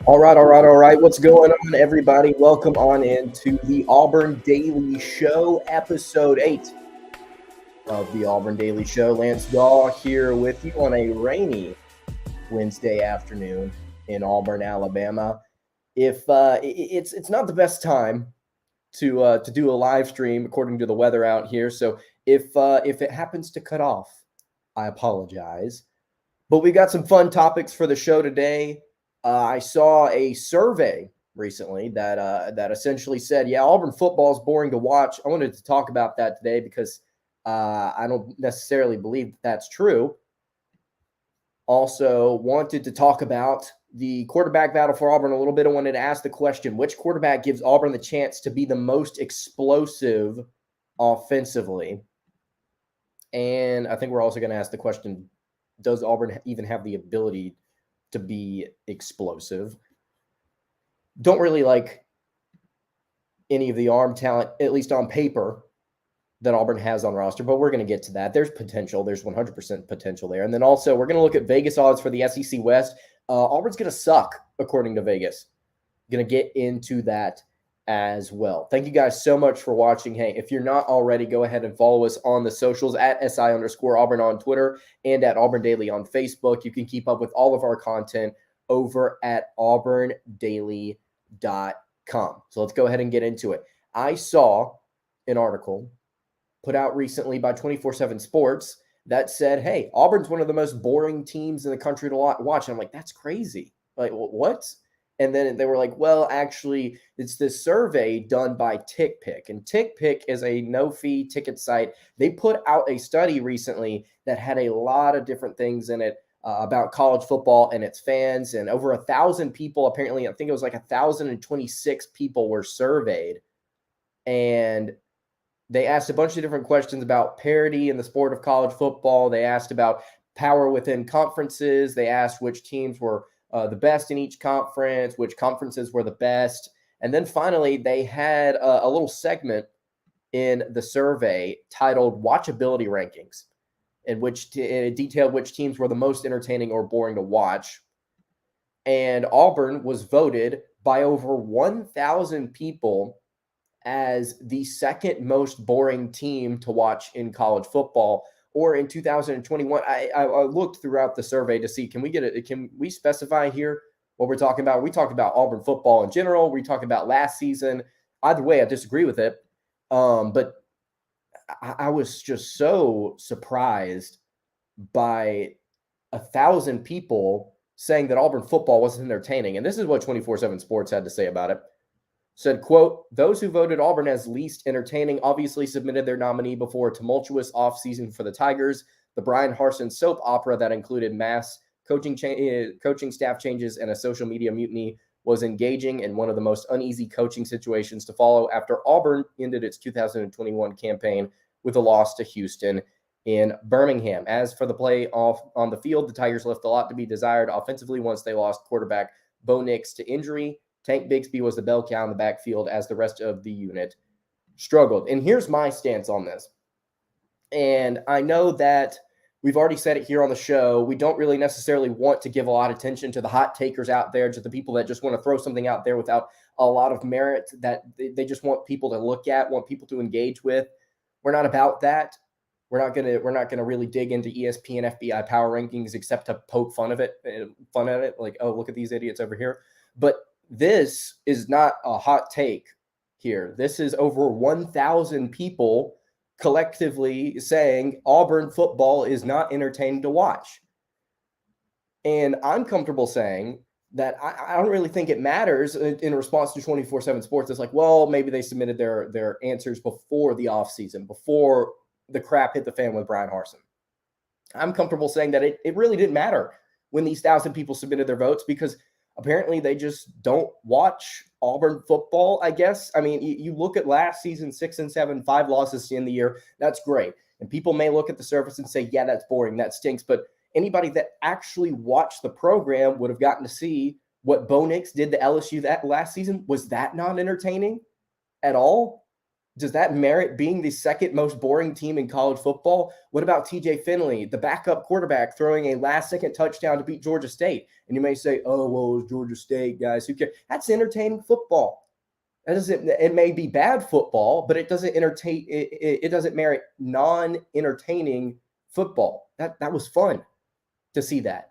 All right. What's going on, everybody? Welcome on into the Auburn Daily Show, episode 8 of the Auburn Daily Show. Lance Dawe here with you on a rainy Wednesday afternoon in Auburn, Alabama. If it's not the best time to do a live stream according to the weather out here, so if it happens to cut off, I apologize. But we got some fun topics for the show today. I saw a survey recently that essentially said, yeah, Auburn football is boring to watch. I wanted to talk about that today because I don't necessarily believe that's true. Also wanted to talk about the quarterback battle for Auburn a little bit. I wanted to ask the question, which quarterback gives Auburn the chance to be the most explosive offensively? And I think we're also going to ask the question, does Auburn even have the ability to be explosive? Don't really like any of the arm talent, at least on paper, that Auburn has on roster, but we're going to get to that. There's potential. There's 100% potential there. And then also we're going to look at Vegas odds for the SEC West. Auburn's going to suck, according to Vegas. Going to get into that as well. Thank you guys so much for watching. Hey, if you're not already, go ahead and follow us on the socials at SI_Auburn on Twitter and at Auburn Daily on Facebook. You can keep up with all of our content over at auburndaily.com. So let's go ahead and get into it. I saw an article put out recently by 24/7 Sports that said, hey, Auburn's one of the most boring teams in the country to watch. And I'm like, that's crazy. Like, what? And then they were like, well, actually, it's this survey done by TickPicks. And TickPicks is a no-fee ticket site. They put out a study recently that had a lot of different things in it about college football and its fans. And over 1,000 people, apparently, I think it was like 1,026 people were surveyed. And they asked a bunch of different questions about parity in the sport of college football. They asked about power within conferences. They asked which teams were the best in each conference, which conferences were the best. And then finally, they had a little segment in the survey titled Watchability Rankings, in which it detailed which teams were the most entertaining or boring to watch. And Auburn was voted by over 1,000 people as the second most boring team to watch in college football. Or in 2021, I looked throughout the survey to see, can we specify here what we're talking about? We talk about Auburn football in general. We talk about last season. Either way, I disagree with it. But I was just so surprised by 1,000 people saying that Auburn football wasn't entertaining. And this is what 24/7 Sports had to say about it. Said, quote, those who voted Auburn as least entertaining obviously submitted their nominee before a tumultuous offseason for the Tigers. The Bryan Harsin soap opera that included mass coaching staff changes and a social media mutiny was engaging and one of the most uneasy coaching situations to follow after Auburn ended its 2021 campaign with a loss to Houston in Birmingham. As for the play off on the field, the Tigers left a lot to be desired offensively once they lost quarterback Bo Nix to injury. Tank Bigsby was the bell cow in the backfield as the rest of the unit struggled. And here's my stance on this. And I know that we've already said it here on the show. We don't really necessarily want to give a lot of attention to the hot takers out there, to the people that just want to throw something out there without a lot of merit, that they just want people to look at, want people to engage with. We're not about that. We're not gonna really dig into ESPN FBI power rankings except to poke fun at it. Like, oh, look at these idiots over here. But this is not a hot take here. This is over 1,000 people collectively saying Auburn football is not entertaining to watch. And I'm comfortable saying that I don't really think it matters in response to 24/7 Sports. It's like, well, maybe they submitted their answers before the offseason, before the crap hit the fan with Bryan Harsin. I'm comfortable saying that it really didn't matter when these 1,000 people submitted their votes, because Apparently, they just don't watch Auburn football, I guess. I mean, you look at last season, 6-7, 5 losses in the year. That's great. And people may look at the surface and say, yeah, that's boring. That stinks. But anybody that actually watched the program would have gotten to see what Bo Nix did to LSU that last season. Was that not entertaining at all? Does that merit being the second most boring team in college football? What about TJ Finley, the backup quarterback, throwing a last-second touchdown to beat Georgia State? And you may say, oh, well, it's Georgia State, guys. Who cares? That's entertaining football. It may be bad football, but it doesn't entertain. It doesn't merit non-entertaining football. That was fun to see that.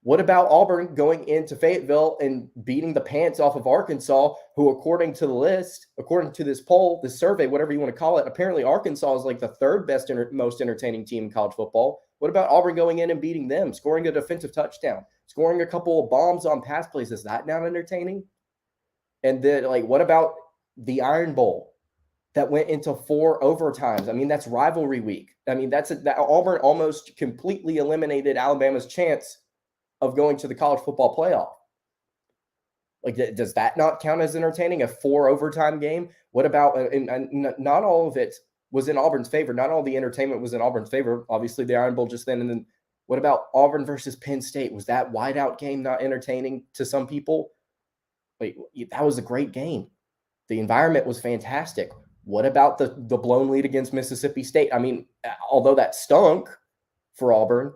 What about Auburn going into Fayetteville and beating the pants off of Arkansas, who, according to the list, according to this poll, this survey, whatever you want to call it, apparently Arkansas is like the third best, most entertaining team in college football. What about Auburn going in and beating them, scoring a defensive touchdown, scoring a couple of bombs on pass plays? Is that not entertaining? And then, what about the Iron Bowl that went into 4 overtimes? I mean, that's rivalry week. I mean, that Auburn almost completely eliminated Alabama's chance of going to the college football playoff. Does that not count as entertaining, a 4 overtime game? What about, and not all of it was in Auburn's favor. Not all the entertainment was in Auburn's favor. Obviously, the Iron Bowl just then. And then what about Auburn versus Penn State? Was that whiteout game not entertaining to some people? That was a great game. The environment was fantastic. What about the blown lead against Mississippi State? I mean, although that stunk for Auburn,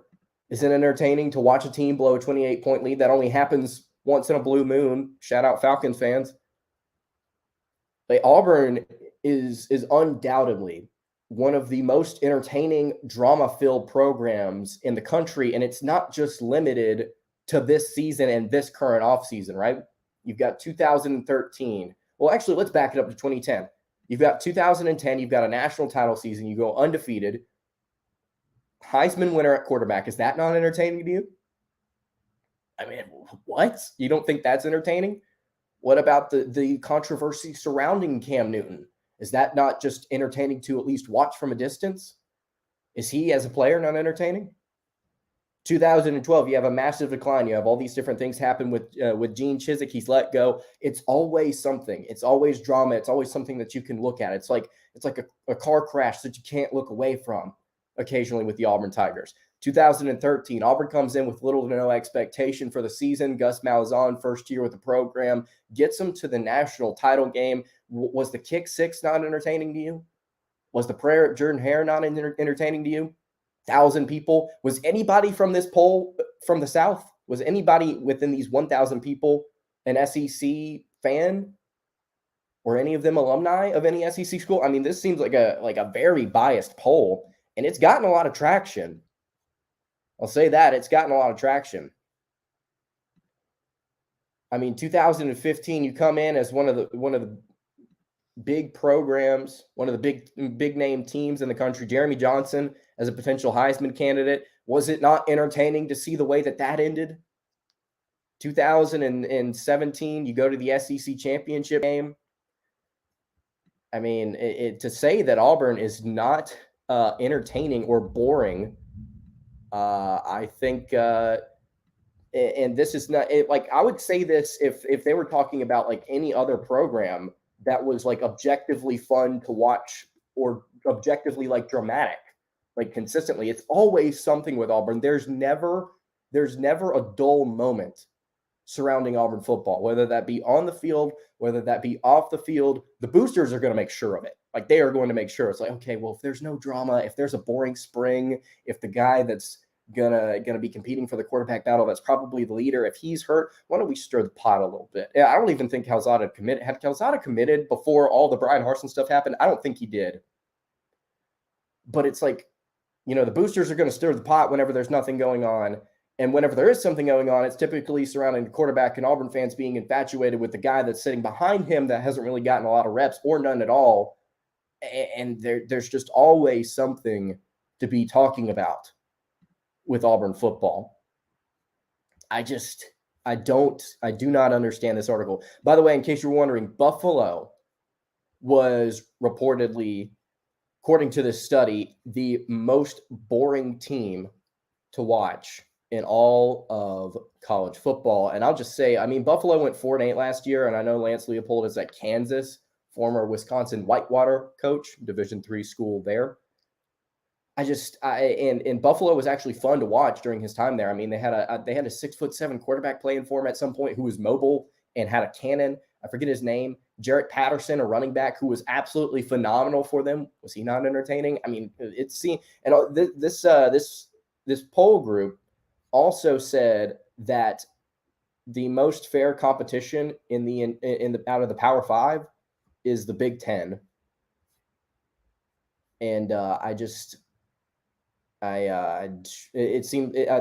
is it entertaining to watch a team blow a 28-point lead? That only happens once in a blue moon. Shout out Falcons fans. Auburn is undoubtedly one of the most entertaining, drama-filled programs in the country, and it's not just limited to this season and this current offseason, right? You've got 2013. Well, actually, let's back it up to 2010. You've got 2010. You've got a national title season. You go undefeated. Heisman winner at quarterback. Is that not entertaining to you? I mean, what? You don't think that's entertaining? What about the controversy surrounding Cam Newton? Is that not just entertaining to at least watch from a distance? Is he, as a player, not entertaining? 2012, you have a massive decline. You have all these different things happen with Gene Chizik. He's let go. It's always something. It's always drama. It's always something that you can look at. It's like a car crash that you can't look away from occasionally with the Auburn Tigers. 2013, Auburn comes in with little to no expectation for the season. Gus Malzahn, first year with the program, gets them to the national title game. Was the kick six not entertaining to you? Was the prayer at Jordan-Hare not entertaining to you? 1,000 people. Was anybody from this poll from the South? Was anybody within these 1,000 people an SEC fan? Or any of them alumni of any SEC school? I mean, this seems like a very biased poll, and it's gotten a lot of traction. I'll say that it's gotten a lot of traction. I mean, 2015, you come in as one of the big programs, one of the big name teams in the country. Jeremy Johnson as a potential Heisman candidate. Was it not entertaining to see the way that ended? 2017, you go to the SEC championship game. I mean, to say that Auburn is not entertaining or boring, I think, and this is not I would say this if they were talking about any other program that was objectively fun to watch or objectively dramatic, consistently. It's always something with Auburn. There's never a dull moment surrounding Auburn football, whether that be on the field, whether that be off the field. The boosters are going to make sure of it. They are going to make sure. It's okay, well, if there's no drama, if there's a boring spring, if the guy that's gonna be competing for the quarterback battle, that's probably the leader, if he's hurt, why don't we stir the pot a little bit? Yeah, I don't even think Calzada committed. Had Calzada committed before all the Bryan Harsin stuff happened? I don't think he did. But it's the boosters are going to stir the pot whenever there's nothing going on. And whenever there is something going on, it's typically surrounding the quarterback, and Auburn fans being infatuated with the guy that's sitting behind him that hasn't really gotten a lot of reps or none at all. And there's just always something to be talking about with Auburn football. I do not understand this article. By the way, in case you're wondering, Buffalo was reportedly, according to this study, the most boring team to watch in all of college football. And I'll just say, I mean, Buffalo went 4-8 last year, and I know Lance Leopold is at Kansas, former Wisconsin Whitewater coach, Division III school there. And Buffalo was actually fun to watch during his time there. I mean, they had a 6'7" quarterback playing for him at some point who was mobile and had a cannon. I forget his name. Jarrett Patterson, a running back who was absolutely phenomenal for them. Was he not entertaining? I mean, this poll group also said that the most fair competition in the out of the Power Five is the Big Ten, and I'm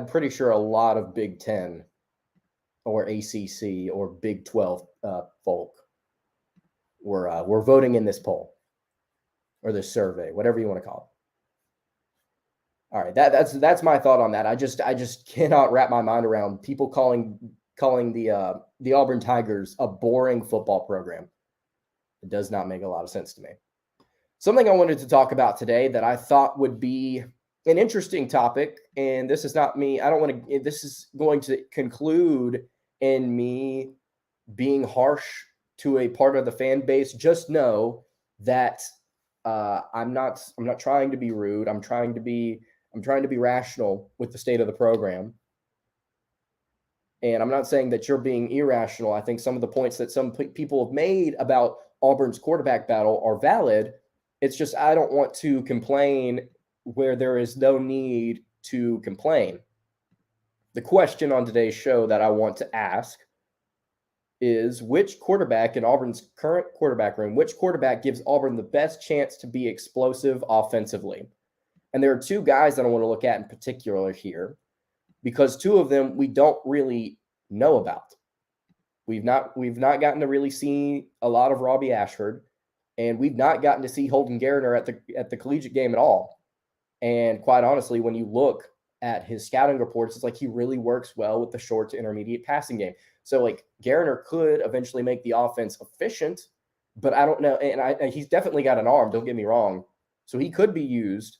pretty sure a lot of Big Ten or ACC or Big 12 folk were voting in this poll or this survey, whatever you want to call it. All right, that's my thought on that. I just cannot wrap my mind around people calling the Auburn Tigers a boring football program. It does not make a lot of sense to me. Something I wanted to talk about today that I thought would be an interesting topic, and this is not me. This is going to conclude in me being harsh to a part of the fan base. Just know that I'm not trying to be rude. I'm trying to be rational with the state of the program. And I'm not saying that you're being irrational. I think some of the points that some people have made about Auburn's quarterback battle are valid. It's just I don't want to complain where there is no need to complain. The question on today's show that I want to ask is, which quarterback in Auburn's current quarterback room, which quarterback gives Auburn the best chance to be explosive offensively? And there are two guys that I want to look at in particular here, because two of them we don't really know about. We've not gotten to really see a lot of Robbie Ashford, and we've not gotten to see Holden Garner at the collegiate game at all. And quite honestly, when you look at his scouting reports, it's like he really works well with the short to intermediate passing game. So like Garner could eventually make the offense efficient, but I don't know. And he's definitely got an arm, don't get me wrong. So he could be used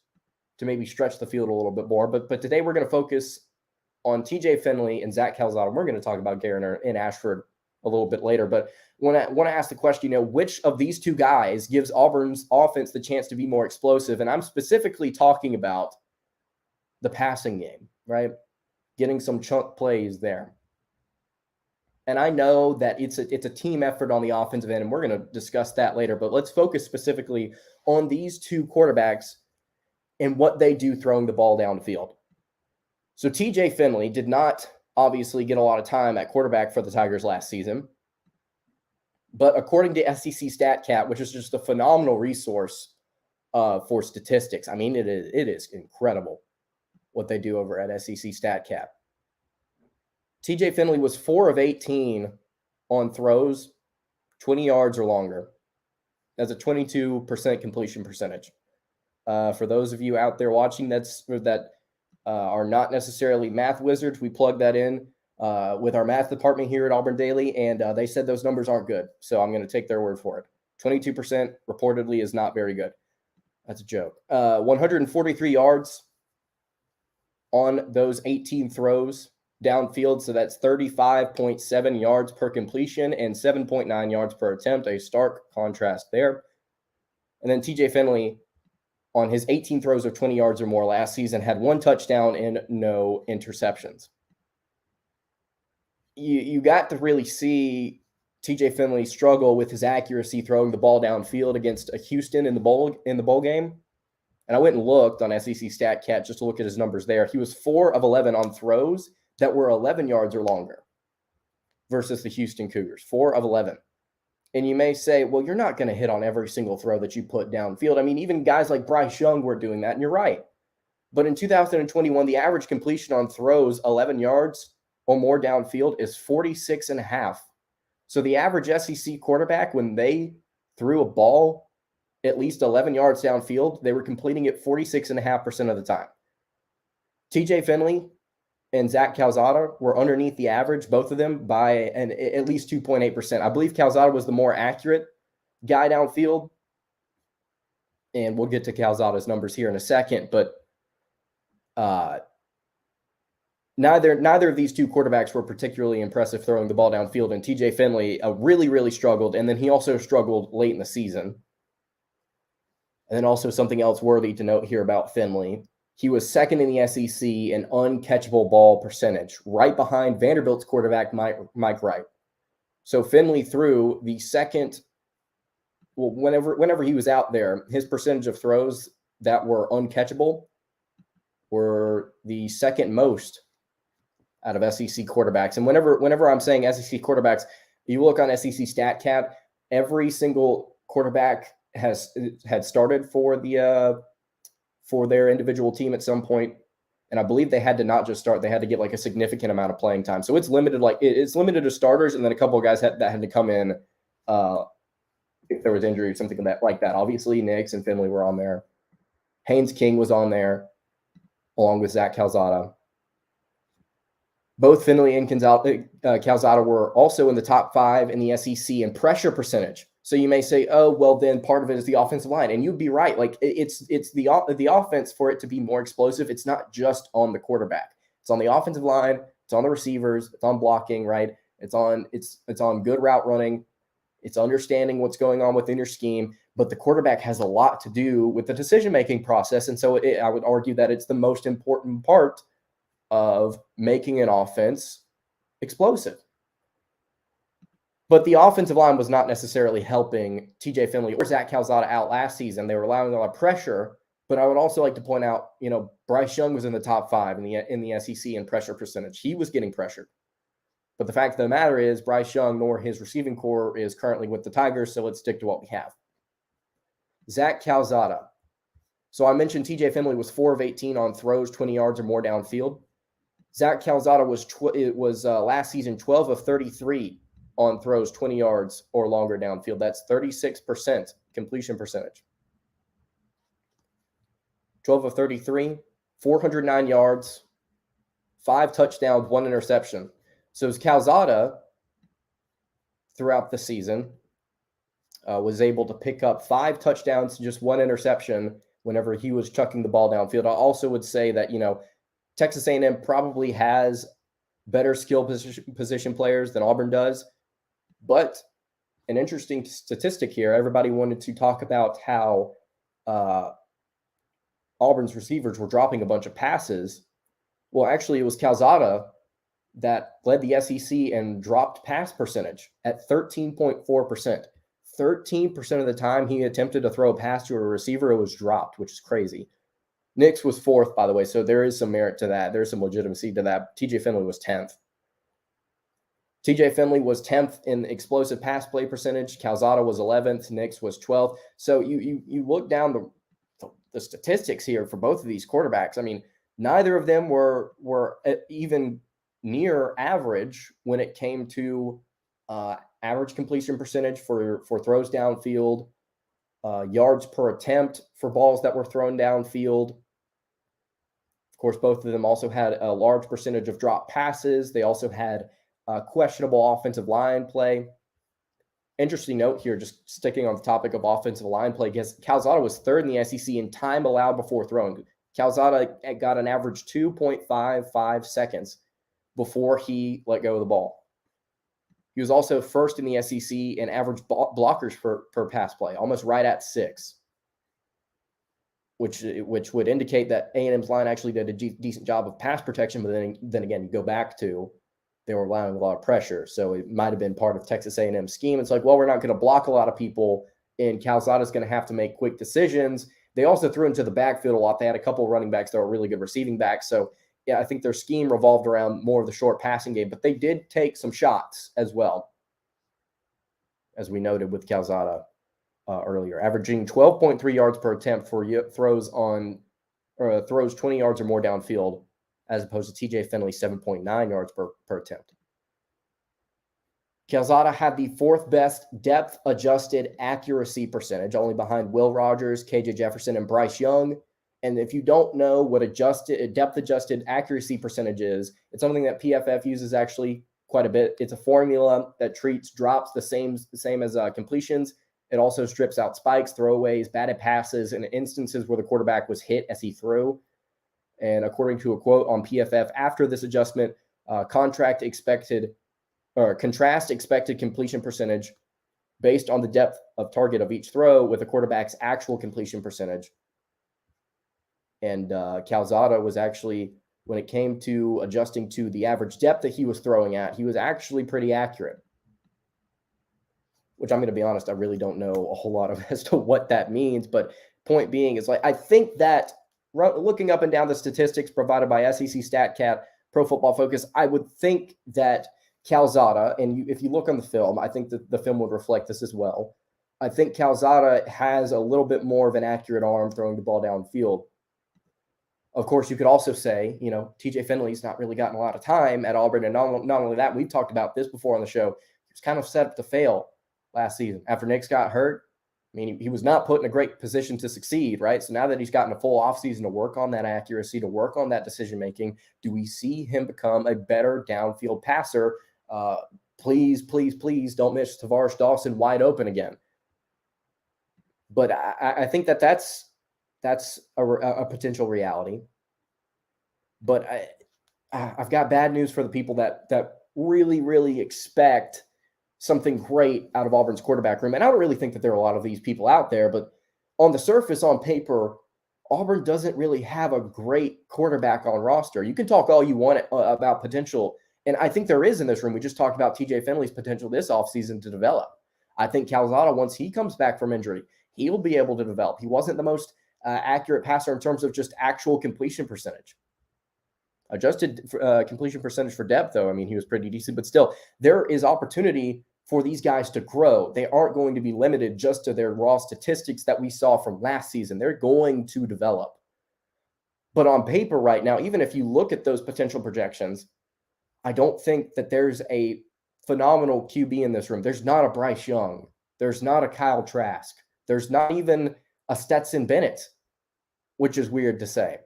to maybe stretch the field a little bit more. But today we're going to focus on TJ Finley and Zach Calzada. We're going to talk about Garner and Ashford a little bit later. But when I want to ask the question, which of these two guys gives Auburn's offense the chance to be more explosive? And I'm specifically talking about the passing game, right? Getting some chunk plays there. And I know that it's a team effort on the offensive end, and we're going to discuss that later. But let's focus specifically on these two quarterbacks and what they do throwing the ball downfield. So TJ Finley did not obviously get a lot of time at quarterback for the Tigers last season. But according to SEC StatCat, which is just a phenomenal resource for statistics, I mean, it is incredible what they do over at SEC StatCat. TJ Finley was 4 of 18 on throws, 20 yards or longer. That's a 22% completion percentage. For those of you out there watching that are not necessarily math wizards, we plug that in with our math department here at Auburn Daily, and they said those numbers aren't good. So I'm going to take their word for it. 22% reportedly is not very good. That's a joke. 143 yards on those 18 throws downfield. So that's 35.7 yards per completion and 7.9 yards per attempt. A stark contrast there. And then TJ Finley, on his 18 throws of 20 yards or more last season, had 1 touchdown and no interceptions. You got to really see TJ Finley struggle with his accuracy throwing the ball downfield against Houston in the bowl game. And I went and looked on SEC StatCat just to look at his numbers there. He was 4 of 11 on throws that were 11 yards or longer versus the Houston Cougars, 4 of 11. And you may say, well, you're not going to hit on every single throw that you put downfield. I mean, even guys like Bryce Young were doing that, and you're right. But in 2021, the average completion on throws 11 yards or more downfield is 46.5. So the average SEC quarterback, when they threw a ball at least 11 yards downfield, they were completing it 46.5% of the time. TJ Finley and Zach Calzada were underneath the average, both of them, by at least 2.8%. I believe Calzada was the more accurate guy downfield, and we'll get to Calzada's numbers here in a second. But neither of these two quarterbacks were particularly impressive throwing the ball downfield, and TJ Finley really struggled, and then he also struggled late in the season. And then also something else worthy to note here about Finley. He was second in the SEC in uncatchable ball percentage, right behind Vanderbilt's quarterback, Mike Wright. So Finley threw the second, well, whenever he was out there, his percentage of throws that were uncatchable were the second most out of SEC quarterbacks. And whenever I'm saying SEC quarterbacks, you look on SEC StatCat, every single quarterback had started for their individual team at some point, and I believe they had to not just start; they had to get like a significant amount of playing time. So it's limited, it's limited to starters, and then a couple of guys that had to come in if there was injury or something like that. Obviously, Nix and Finley were on there. Haynes King was on there, along with Zach Calzada. Both Finley and Calzada were also in the top 5 in the SEC in pressure percentage. So you may say, oh, well, then part of it is the offensive line. And you'd be right. Like it's the offense for it to be more explosive. It's not just on the quarterback. It's on the offensive line. It's on the receivers. It's on blocking, right? It's on good route running. It's understanding what's going on within your scheme. But the quarterback has a lot to do with the decision-making process. And so I would argue that it's the most important part of making an offense explosive. But the offensive line was not necessarily helping TJ Finley or Zach Calzada out last season. They were allowing a lot of pressure. But I would also like to point out, Bryce Young was in the top 5 in the SEC in pressure percentage. He was getting pressured. But the fact of the matter is, Bryce Young nor his receiving core is currently with the Tigers, so let's stick to what we have. Zach Calzada. So I mentioned TJ Finley was 4 of 18 on throws 20 yards or more downfield. Zach Calzada was last season 12 of 33 on throws 20 yards or longer downfield. That's 36% completion percentage. 12 of 33, 409 yards, 5 touchdowns, 1 interception. So Calzada, throughout the season, was able to pick up 5 touchdowns, just 1 interception whenever he was chucking the ball downfield. I also would say that, Texas A&M probably has better skill position players than Auburn does. But an interesting statistic here, everybody wanted to talk about how Auburn's receivers were dropping a bunch of passes. Well, actually, it was Calzada that led the SEC and dropped pass percentage at 13.4%. 13% of the time he attempted to throw a pass to a receiver, it was dropped, which is crazy. Nix was 4th, by the way, so there is some merit to that. There's some legitimacy to that. TJ Finley was 10th. TJ Finley was 10th in explosive pass play percentage. Calzada was 11th. Nix was 12th. So you look down the statistics here for both of these quarterbacks. I mean, neither of them were even near average when it came to average completion percentage for throws downfield, yards per attempt for balls that were thrown downfield. Of course, both of them also had a large percentage of drop passes. They also had questionable offensive line play. Interesting note here, just sticking on the topic of offensive line play, because Calzada was 3rd in the SEC in time allowed before throwing. Calzada got an average 2.55 seconds before he let go of the ball. He was also 1st in the SEC in average blockers per pass play, almost right at 6. Which would indicate that A&M's line actually did a decent job of pass protection, but then again, you go back to they were allowing a lot of pressure, so it might have been part of Texas A&M's scheme. It's like, well, we're not going to block a lot of people, and Calzada's going to have to make quick decisions. They also threw into the backfield a lot. They had a couple of running backs that were really good receiving backs, so yeah, I think their scheme revolved around more of the short passing game, but they did take some shots as well, as we noted with Calzada earlier, averaging 12.3 yards per attempt for throws 20 yards or more downfield, as opposed to TJ Finley 7.9 yards per attempt. Calzada had the 4th best depth-adjusted accuracy percentage, only behind Will Rogers, KJ Jefferson, and Bryce Young. And if you don't know what a depth-adjusted accuracy percentage is, it's something that PFF uses actually quite a bit. It's a formula that treats drops the same as completions. It also strips out spikes, throwaways, batted passes, and instances where the quarterback was hit as he threw. And according to a quote on PFF, after this adjustment, contrast expected completion percentage based on the depth of target of each throw with a quarterback's actual completion percentage. And Calzada was actually, when it came to adjusting to the average depth that he was throwing at, he was actually pretty accurate. Which I'm going to be honest, I really don't know a whole lot of as to what that means. But point being is, like, I think that looking up and down the statistics provided by SEC StatCat, Pro Football Focus, I would think that Calzada, and if you look on the film, I think that the film would reflect this as well. I think Calzada has a little bit more of an accurate arm throwing the ball downfield. Of course, you could also say, TJ Finley's not really gotten a lot of time at Auburn. And not only that, we've talked about this before on the show. He was kind of set up to fail last season. After Nix got hurt, I mean, he was not put in a great position to succeed, right? So now that he's gotten a full offseason to work on that accuracy, to work on that decision-making, do we see him become a better downfield passer? Please don't miss Tavares Dawson wide open again. But I think that's a potential reality. But I've got bad news for the people that really, really expect something great out of Auburn's quarterback room. And I don't really think that there are a lot of these people out there, but on the surface, on paper, Auburn doesn't really have a great quarterback on roster. You can talk all you want about potential, and I think there is in this room. We just talked about TJ Finley's potential this offseason to develop. I think Calzada, once he comes back from injury, he will be able to develop. He wasn't the most accurate passer in terms of just actual completion percentage. Adjusted completion percentage for depth, though, I mean, he was pretty decent, but still, there is opportunity for these guys to grow. They aren't going to be limited just to their raw statistics that we saw from last season. They're going to develop. But on paper right now, even if you look at those potential projections, I don't think that there's a phenomenal QB in this room. There's not a Bryce Young. There's not a Kyle Trask. There's not even a Stetson Bennett, which is weird to say.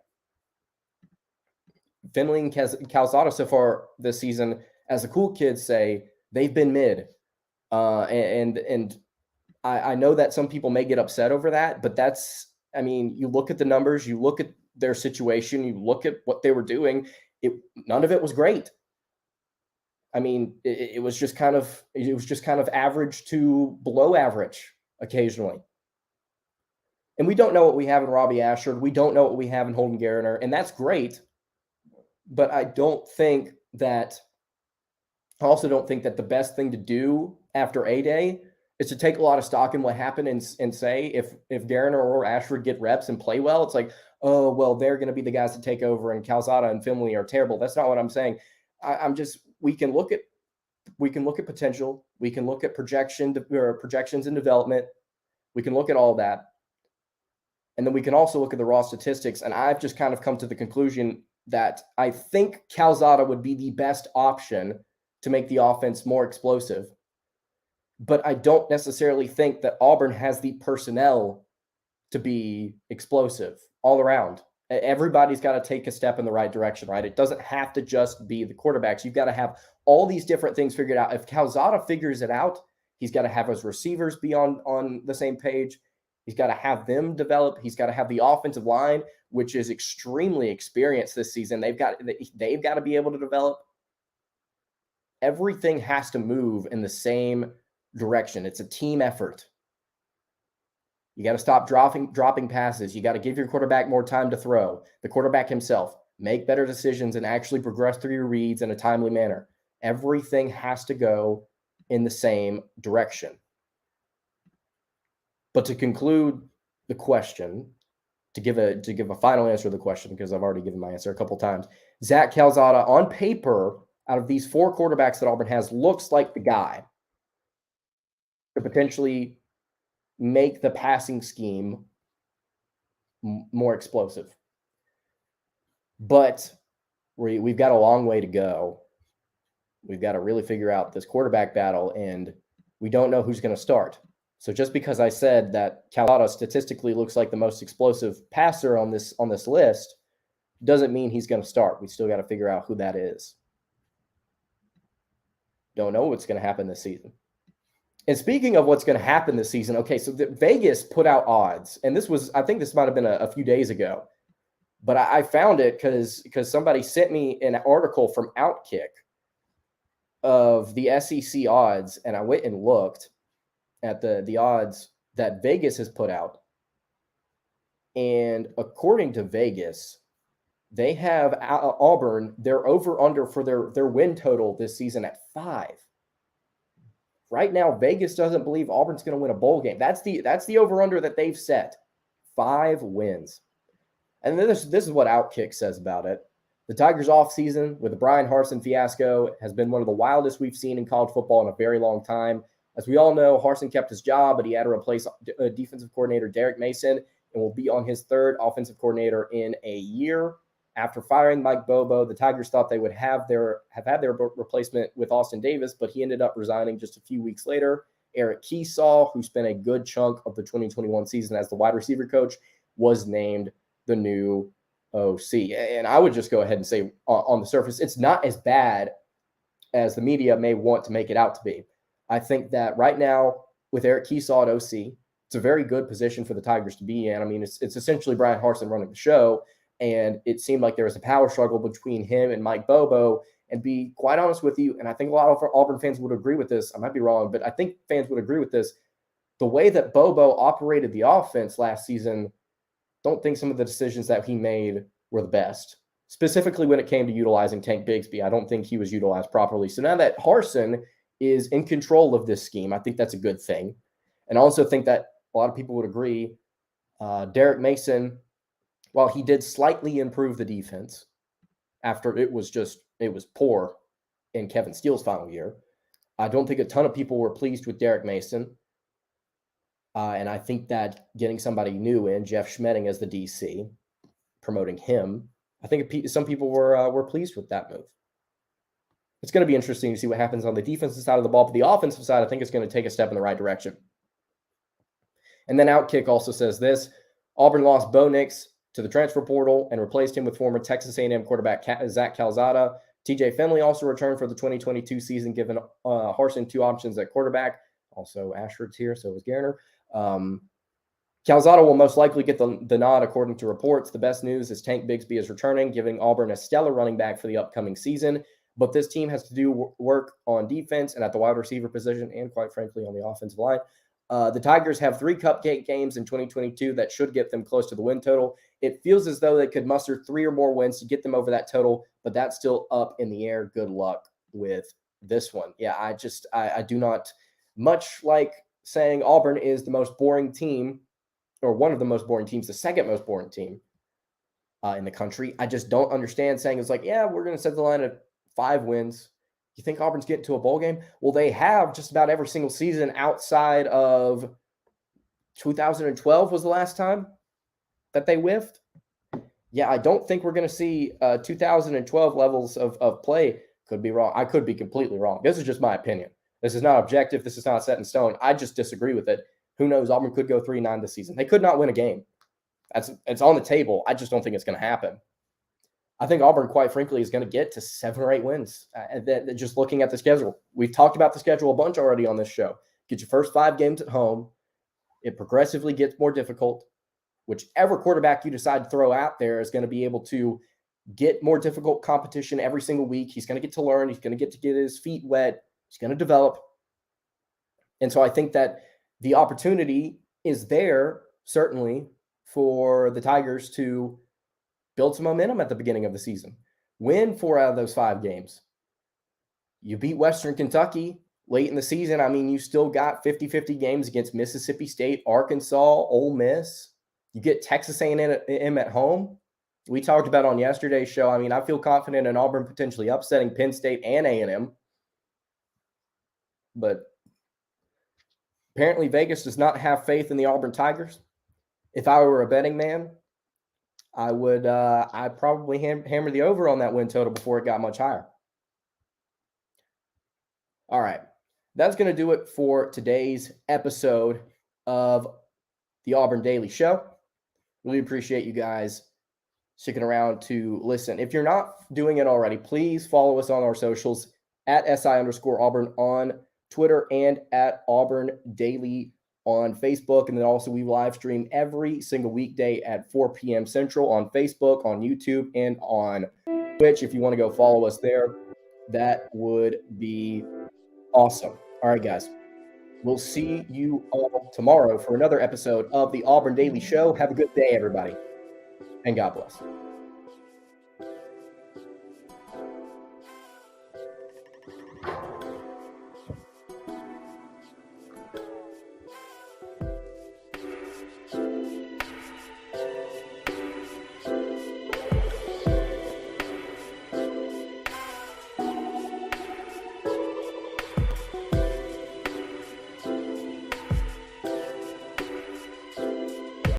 Finley and Calzada so far this season, as the cool kids say, they've been mid. And I know that some people may get upset over that, but you look at the numbers, you look at their situation, you look at what they were doing, none of it was great. I mean, it was just kind of average to below average occasionally. And we don't know what we have in Robbie Ashford. We don't know what we have in Holden Gariner, and that's great. But I also don't think that the best thing to do after A-Day is to take a lot of stock in what happened and say if Gariner or Ashford get reps and play well, it's like, oh, well, they're going to be the guys to take over and Calzada and Finley are terrible. That's not what I'm saying. We can look at potential. We can look at projections and development. We can look at all that. And then we can also look at the raw statistics. And I've just kind of come to the conclusion that I think Calzada would be the best option to make the offense more explosive. But I don't necessarily think that Auburn has the personnel to be explosive all around. Everybody's got to take a step in the right direction, right? It doesn't have to just be the quarterbacks. You've got to have all these different things figured out. If Calzada figures it out, he's got to have his receivers be on the same page. He's got to have them develop. He's got to have the offensive line, which is extremely experienced this season. They've got to be able to develop. Everything has to move in the same direction. It's a team effort. You got to stop dropping passes. You got to give your quarterback more time to throw. The quarterback himself, make better decisions and actually progress through your reads in a timely manner. Everything has to go in the same direction. But to conclude the question, to give a final answer to the question, because I've already given my answer a couple times, Zach Calzada, on paper, out of these four quarterbacks that Auburn has, looks like the guy to potentially make the passing scheme more explosive. But we've got a long way to go. We've got to really figure out this quarterback battle, and we don't know who's going to start. So just because I said that Calzada statistically looks like the most explosive passer on this list doesn't mean he's going to start. We still got to figure out who that is. Don't know what's going to happen this season. And speaking of what's going to happen this season, okay, so Vegas put out odds, and I think this might have been a few days ago. But I found it because somebody sent me an article from Outkick of the SEC odds, and I went and looked at the odds that Vegas has put out. And according to Vegas, they have Auburn, their over-under for their win total this season at 5. Right now, Vegas doesn't believe Auburn's going to win a bowl game. That's the over-under that they've set. 5 wins. And then this is what Outkick says about it. The Tigers' offseason with the Bryan Harsin fiasco has been one of the wildest we've seen in college football in a very long time. As we all know, Harsin kept his job, but he had to replace defensive coordinator Derek Mason and will be on his 3rd offensive coordinator in a year. After firing Mike Bobo, the Tigers thought they would have had their replacement with Austin Davis, but he ended up resigning just a few weeks later. Eric Keesaw, who spent a good chunk of the 2021 season as the wide receiver coach, was named the new OC. And I would just go ahead and say on the surface, it's not as bad as the media may want to make it out to be. I think that right now with Eric Keesaw at OC, it's a very good position for the Tigers to be in. I mean, it's essentially Bryan Harsin running the show. And it seemed like there was a power struggle between him and Mike Bobo. And be quite honest with you, and I think a lot of Auburn fans would agree with this. I might be wrong, but I think fans would agree with this. The way that Bobo operated the offense last season, don't think some of the decisions that he made were the best. Specifically when it came to utilizing Tank Bigsby, I don't think he was utilized properly. So now that Harsin is in control of this scheme, I think that's a good thing. And I also think that a lot of people would agree, Derek Mason, while he did slightly improve the defense after it was poor in Kevin Steele's final year, I don't think a ton of people were pleased with Derek Mason. And I think that getting somebody new in, Jeff Schmedding as the DC, promoting him, I think some people were pleased with that move. It's going to be interesting to see what happens on the defensive side of the ball. But the offensive side, I think it's going to take a step in the right direction. And then Outkick also says this: Auburn lost Bo Nix to the transfer portal and replaced him with former Texas A&M quarterback Zach Calzada. TJ Finley also returned for the 2022 season, giving Harsin 2 options at quarterback. Also, Ashford's here, so is Garner. Calzada will most likely get the nod, according to reports. The best news is Tank Bigsby is returning, giving Auburn a stellar running back for the upcoming season. But this team has to do work on defense and at the wide receiver position and, quite frankly, on the offensive line. The Tigers have 3 cupcake games in 2022 that should get them close to the win total. It feels as though they could muster 3 or more wins to get them over that total, but that's still up in the air. Good luck with this one. Yeah, I do not, much like saying Auburn is the most boring team, or one of the most boring teams, the second most boring team in the country. I just don't understand saying it's like, yeah, we're going to set the line at 5 wins. You think Auburn's getting to a bowl game? Well, they have just about every single season outside of 2012 was the last time that they whiffed. Yeah, I don't think we're going to see 2012 levels of play. Could be wrong. I could be completely wrong. This is just my opinion. This is not objective. This is not set in stone. I just disagree with it. Who knows? Auburn could go 3-9 this season. They could not win a game. It's on the table. I just don't think it's going to happen. I think Auburn, quite frankly, is going to get to 7 or 8 wins. Just looking at the schedule. We've talked about the schedule a bunch already on this show. Get your first 5 games at home. It progressively gets more difficult. Whichever quarterback you decide to throw out there is going to be able to get more difficult competition every single week. He's going to get to learn. He's going to get his feet wet. He's going to develop. And so I think that the opportunity is there, certainly, for the Tigers to build some momentum at the beginning of the season. Win 4 out of those 5 games. You beat Western Kentucky late in the season. I mean, you still got 50-50 games against Mississippi State, Arkansas, Ole Miss. You get Texas A&M at home. We talked about on yesterday's show. I mean, I feel confident in Auburn potentially upsetting Penn State and A&M. But apparently Vegas does not have faith in the Auburn Tigers. If I were a betting man, I'd probably hammer the over on that win total before it got much higher. All right. That's going to do it for today's episode of the Auburn Daily Show. Really appreciate you guys sticking around to listen. If you're not doing it already, please follow us on our socials at @SI_Auburn on Twitter and at Auburn Daily on Facebook. And then also we live stream every single weekday at 4 p.m. Central on Facebook, on YouTube, and on Twitch. If you want to go follow us there, that would be awesome. All right, guys. We'll see you all tomorrow for another episode of the Auburn Daily Show. Have a good day, everybody, and God bless.